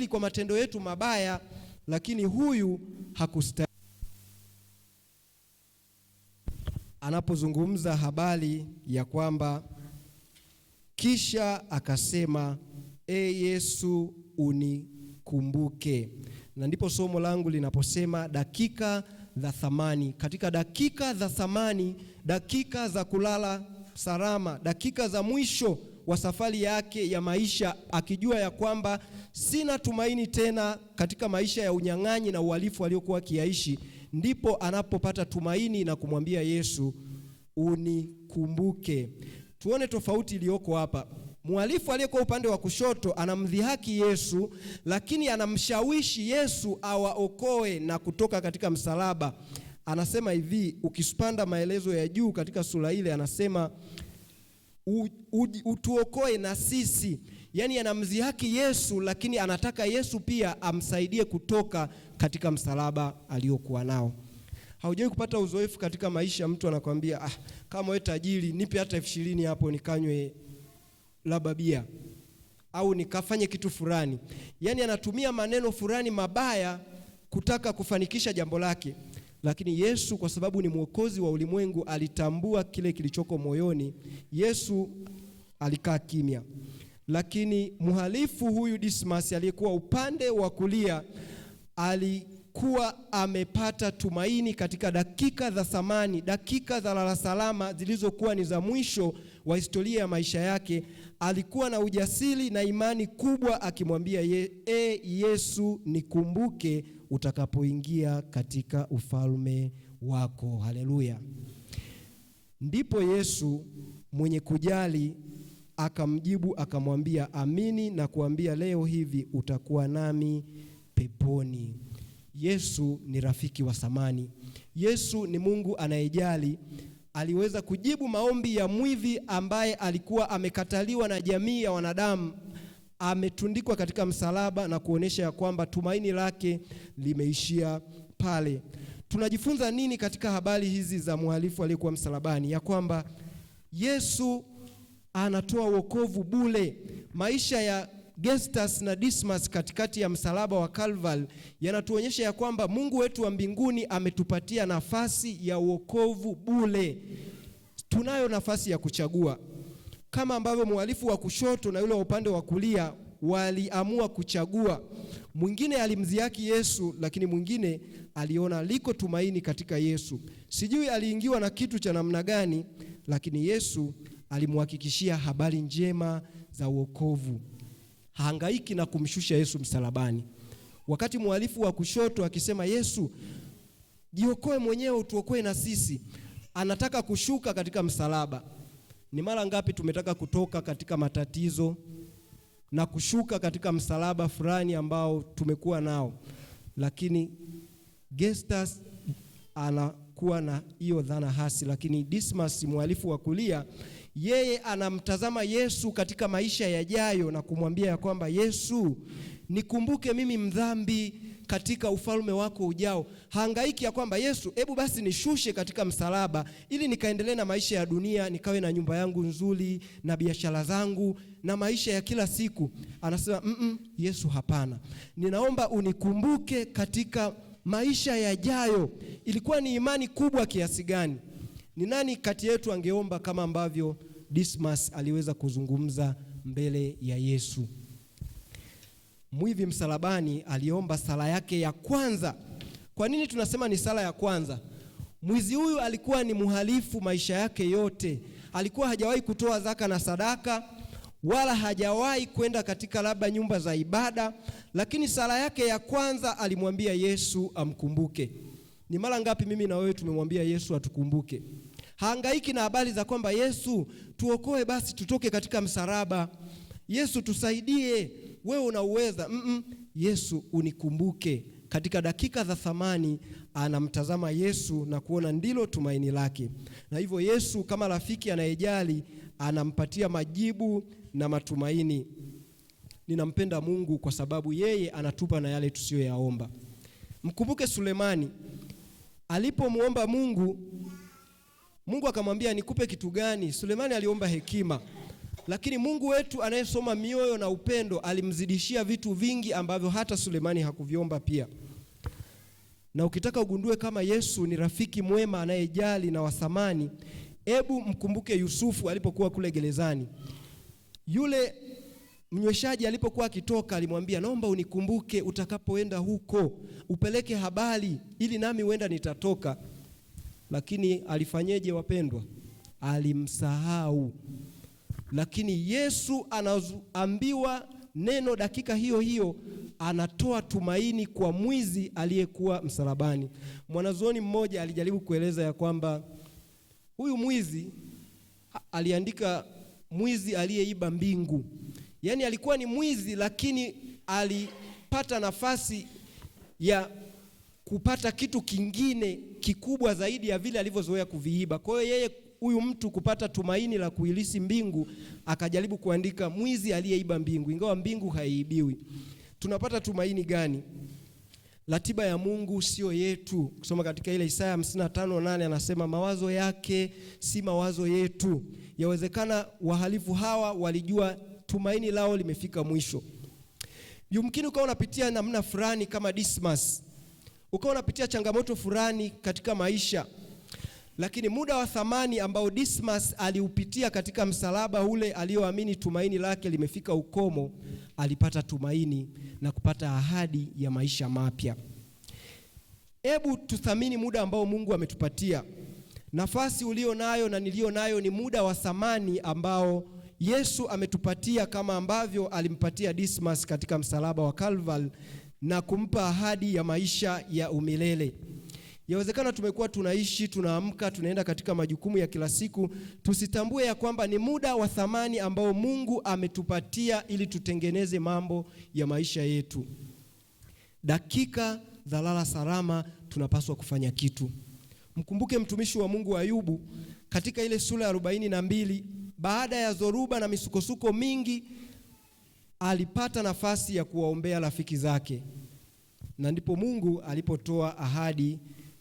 kwa matendo yetu mabaya, lakini huyu hakustahili. Anapozungumza habari ya kwamba kisha akasema, Yesu unikumbuke. Na ndipo somo langu linaposema dakika za thamani. Katika dakika za thamani, dakika za kulala salama, dakika za mwisho wa safari yake ya maisha, akijua ya kwamba sina tumaini tena katika maisha ya unyang'anyi na uhalifu aliyokuwa akiishi, ndipo anapopata tumaini na kumwambia Yesu, unikumbuke. Tuone tofauti iliyoko hapa. Mhalifu aliyekuwa upande wa kushoto anamdhihaki Yesu, lakini anamshawishi Yesu awaokoe na kutoka katika msalaba. Anasema hivi, ukipanda maelezo ya juu katika sura ile, anasema utuokoe na sisi. Yaani anamdhihaki Yesu, lakini anataka Yesu pia amsaidie kutoka katika msalaba aliyokuwa nao. Haujawahi kupata uzoefu katika maisha, mtu anakuambia, kama wewe tajiri, nipe hata 20 hapo nikanywe labda bia au nikafanye kitu fulani. Yaani anatumia maneno fulani mabaya kutaka kufanikisha jambo lake. Lakini Yesu, kwa sababu ni mwokozi wa ulimwengu, alitambua kile kilichoko moyoni. Yesu alikaa kimya. Lakini mhalifu huyu Dismas aliyekuwa upande wa kulia alikuwa amepata tumaini katika dakika za thamani, dakika za lala salama zilizokuwa ni za mwisho wa historia ya maisha yake. Alikuwa na ujasiri na imani kubwa, akimwambia Yesu nikumbuke utakapoingia katika ufalme wako. Haleluya. Ndipo Yesu mwenye kujali akamjibu akamwambia, amini na kuambia leo hivi utakuwa nami peponi. Yesu ni rafiki wa thamani. Yesu ni Mungu anayejali. Aliweza kujibu maombi ya mwivi ambaye alikuwa amekataliwa na jamii ya wanadamu, ametundikwa katika msalaba, na kuonesha ya kwamba tumaini lake limeishia pale. Tunajifunza nini katika habari hizi za mhalifu aliyekuwa msalabani? Ya kwamba Yesu anatoa wokovu bure. Maisha ya Gestas na Dismas katikati ya msalaba wa Calvary yanatuonyesha ya kwamba Mungu wetu wa mbinguni ametupatia nafasi ya wokovu bure. Tunayo nafasi ya kuchagua, kama ambavyo mhalifu wa kushoto na yule wa upande wa kulia waliamua kuchagua. Mwingine alimdhihaki Yesu, lakini mwingine aliona liko tumaini katika Yesu. Sijui aliingiwa na kitu cha namna gani, lakini Yesu alimhakikishia habari njema za wokovu. Hahangaiki na kumshusha Yesu msalabani. Wakati mhalifu wa kushoto akisema, Yesu jiokoe mwenyewe, utuokoe na sisi, anataka kushuka katika msalaba. Ni mara ngapi tumetaka kutoka katika matatizo na kushuka katika msalaba fulani ambao tumekuwa nao, lakini Gestas anakuwa na hiyo dhana hasi. Lakini Dismas mhalifu wa kulia, yeye anamtazama Yesu katika maisha yajayo na kumwambia ya kwamba, Yesu nikumbuke mimi mdhambi katika ufalme wako ujao. Hangaiki ya kwamba Yesu, hebu basi nishushe katika msalaba ili nikaendelee na maisha ya dunia, nikawe na nyumba yangu nzuri na biashara zangu na maisha ya kila siku. Anasema Yesu, hapana, ninaomba unikumbuke katika maisha yajayo. Ilikuwa ni imani kubwa kiasi gani? Ni nani kati yetu angeomba kama ambavyo Dismas aliweza kuzungumza mbele ya Yesu? Mwivi msalabani aliomba sala yake ya kwanza. Kwa nini tunasema ni sala ya kwanza? Mwizi huyu alikuwa ni mhalifu maisha yake yote. Alikuwa hajawahi kutoa zaka na sadaka, wala hajawahi kwenda katika labda nyumba za ibada, lakini sala yake ya kwanza alimwambia Yesu amkumbuke. Ni mara ngapi mimi na wewe tumemwambia Yesu atukumbuke? Haangaiki na habari za kwamba Yesu tuokoe basi tutoke katika msalaba, Yesu tusaidie, wewe unauweza. Yesu unikumbuke. Katika dakika za thamani anamtazama Yesu na kuona ndilo tumaini lake. Na hivyo Yesu kama rafiki anayejali anampatia majibu na matumaini. Ninampenda Mungu kwa sababu yeye anatupa na yale tusiyoyaomba. Mkumbuke Sulemani alipomuomba Mungu, Mungu akamwambia nikupe kitu gani? Sulemani aliomba hekima. Lakini Mungu wetu anayesoma mioyo na upendo alimzidishia vitu vingi ambavyo hata Sulemani hakuviomba pia. Na ukitaka ugundue kama Yesu ni rafiki mwema anayejali na wa thamani, hebu mkumbuke Yusufu alipokuwa kule gerezani. Yule mnyweshaji alipokuwa akitoka alimwambia, naomba unikumbuke utakapoenda huko, upeleke habari ili nami huenda nitatoka. Lakini alifanyeje wapendwa? Alimsahau. Lakini Yesu anaambiwa neno dakika hiyo hiyo, anatoa tumaini kwa mwizi aliyekuwa msalabani. Mwanazuoni mmoja alijaribu kueleza ya kwamba huyu mwizi aliandika mwizi aliyeiba mbingu. Yaani alikuwa ni mwizi, lakini alipata nafasi ya kupata kitu kingine kikubwa zaidi ya vile alivyozoea kuviiba. Kwa hiyo yeye, huyu mtu, kupata tumaini la kuilisi mbingu, akajaribu kuandika mwizi aliyeiba mbingu, ingawa mbingu haiibiwi. Tunapata tumaini gani? Ratiba ya Mungu sio yetu. Kusoma katika ile Isaya 55:8 anasema mawazo yake si mawazo yetu. Yawezekana wahalifu hawa walijua tumaini lao limefika mwisho. Yumkini ukawa unapitia namna fulani kama Dismas, ukawa unapitia changamoto fulani katika maisha, lakini muda wa thamani ambao Dismas aliupitia katika msalaba ule alioamini tumaini lake limefika ukomo, alipata tumaini na kupata ahadi ya maisha mapya. Hebu tuthamini muda ambao Mungu ametupatia. Nafasi ulio nayo na nilio nayo ni muda wa thamani ambao Yesu ametupatia, kama ambavyo alimpatia Dismas katika msalaba wa Calvary na kumpa ahadi ya maisha ya umilele. Yawezekana tumekuwa tunaishi, tunaamka, tunaenda katika majukumu ya kila siku, tusitambue ya kwamba ni muda wa thamani ambao Mungu ametupatia ili tutengeneze mambo ya maisha yetu. Dakika za lala salama tunapaswa kufanya kitu. Mkumbuke mtumishi wa Mungu Ayubu katika ile sura ya 42, baada ya dhoruba na misukosuko mingi, alipata nafasi ya kuwaombea rafiki zake. Na ndipo Mungu alipotoa ahadi.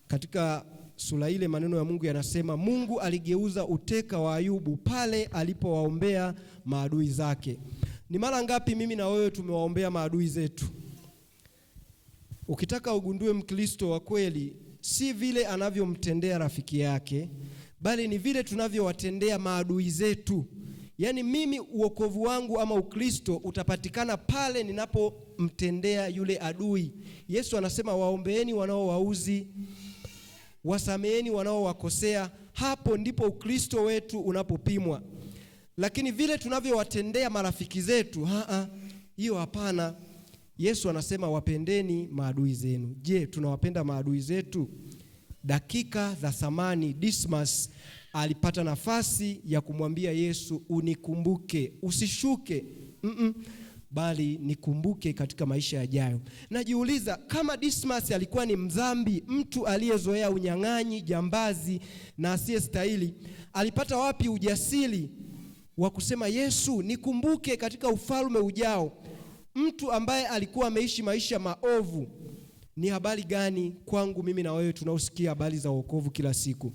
Katika sura ile maneno ya Mungu yanasema, Mungu aligeuza uteka wa Ayubu pale alipowaombea maadui zake. Ni mara ngapi mimi na wewe tumewaombea maadui zetu? Ukitaka ugundue Mkristo wa kweli, si vile anavyomtendea rafiki yake, bali ni vile tunavyowatendea maadui zetu. Yaani mimi uokovu wangu ama Ukristo utapatikana pale ninapomtendea yule adui. Yesu anasema waombeeni wanaowauzi, wasameeni wanaowakosea. Hapo ndipo Ukristo wetu unapopimwa. Lakini vile tunavyowatendea marafiki zetu, hiyo hapana. Yesu anasema wapendeni maadui zenu. Je, tunawapenda maadui zetu? Dakika za thamani, Dismas alipata nafasi ya kumwambia Yesu, unikumbuke, usishuke, bali nikumbuke katika maisha yajayo. Najiuliza, kama Dismas alikuwa ni mdhambi, mtu aliyezoea unyang'anyi, jambazi na asiyestahili, alipata wapi ujasiri wa kusema Yesu nikumbuke katika ufalme ujao? Mtu ambaye alikuwa ameishi maisha maovu. Ni habari gani kwangu mimi na wewe tunaosikia habari za wokovu kila siku?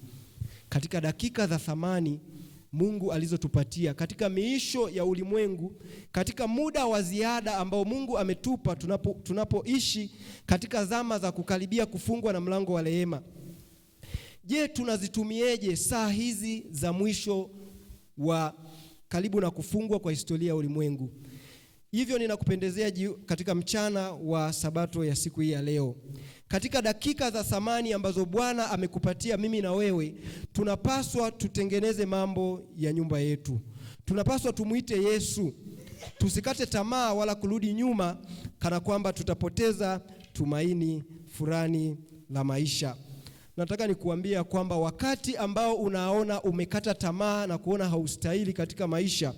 Katika dakika za thamani Mungu alizotupatia, katika miisho ya ulimwengu, katika muda wa ziada ambao Mungu ametupa, tunapoishi katika zama za kukaribia kufungwa na mlango wa rehema. Je, tunazitumieje saa hizi za mwisho wa karibu na kufungwa kwa historia ya ulimwengu? Hivyo ninakupendezea katika mchana wa Sabato ya siku hii ya leo, katika dakika za thamani ambazo Bwana amekupatia mimi na wewe, tunapaswa tutengeneze mambo ya nyumba yetu. Tunapaswa tumuite Yesu. Tusikate tamaa wala kurudi nyuma kana kwamba tutapoteza tumaini fulani la maisha. Nataka nikuambia kwamba wakati ambao unaona umekata tamaa na kuona haustahili katika maisha,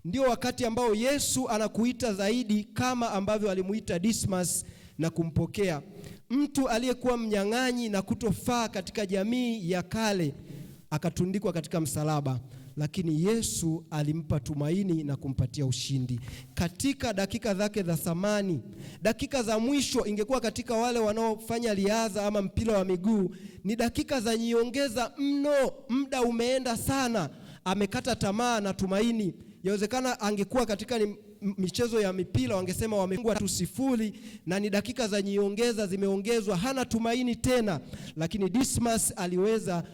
ndio wakati ambao Yesu anakuita zaidi, kama ambavyo alimuita Dismas na kumpokea. Mtu aliyekuwa mnyang'anyi na kutofaa katika jamii ya kale akatundikwa katika msalaba, lakini Yesu alimpa tumaini na kumpatia ushindi. Katika dakika zake za thamani, dakika za mwisho, ingekuwa katika wale wanaofanya riadha ama mpira wa miguu, ni dakika za nyongeza mno, muda umeenda sana, amekata tamaa na tumaini Yawezekana angekuwa katika michezo ya mipira, wangesema wamefungwa 2-0 na ni dakika za nyongeza zimeongezwa, hana tumaini tena. Lakini Dismas aliweza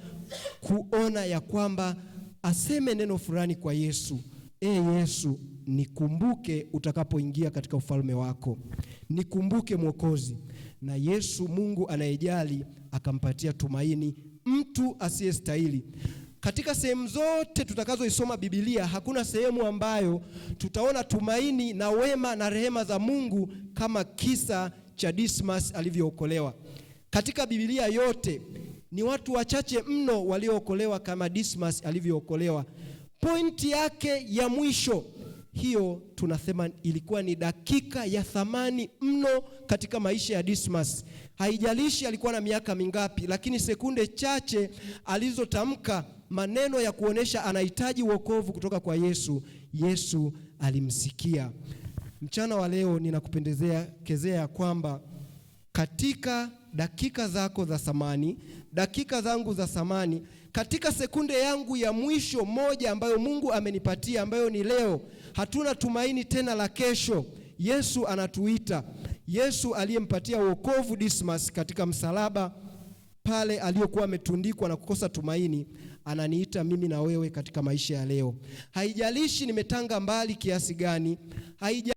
kuona ya kwamba aseme neno fulani kwa Yesu. Yesu, nikumbuke utakapoingia katika ufalme wako. Nikumbuke Mwokozi. Na Yesu, Mungu anayejali, akampatia tumaini mtu asiyestahili. Katika sehemu zote tutakazoisoma Biblia, hakuna sehemu ambayo tutaona tumaini na wema na rehema za Mungu kama kisa cha Dismas alivyookolewa. Katika Biblia yote ni watu wachache mno waliookolewa kama Dismas alivyookolewa. Pointi yake ya mwisho hiyo tunasema ilikuwa ni dakika ya thamani mno katika maisha ya Dismas. Haijalishi alikuwa na miaka mingapi, lakini sekunde chache alizotamka maneno ya kuonesha anahitaji wokovu kutoka kwa Yesu, Yesu alimsikia. Mchana wa leo ninakupendekezea ya kwamba katika dakika zako za thamani, dakika zangu za thamani, katika sekunde yangu ya mwisho moja ambayo Mungu amenipatia, ambayo ni leo, hatuna tumaini tena la kesho. Yesu anatuita. Yesu aliyempatia wokovu Dismas katika msalaba pale aliyokuwa ametundikwa na kukosa tumaini, ananiita mimi na wewe katika maisha ya leo. Haijalishi nimetanga mbali kiasi gani,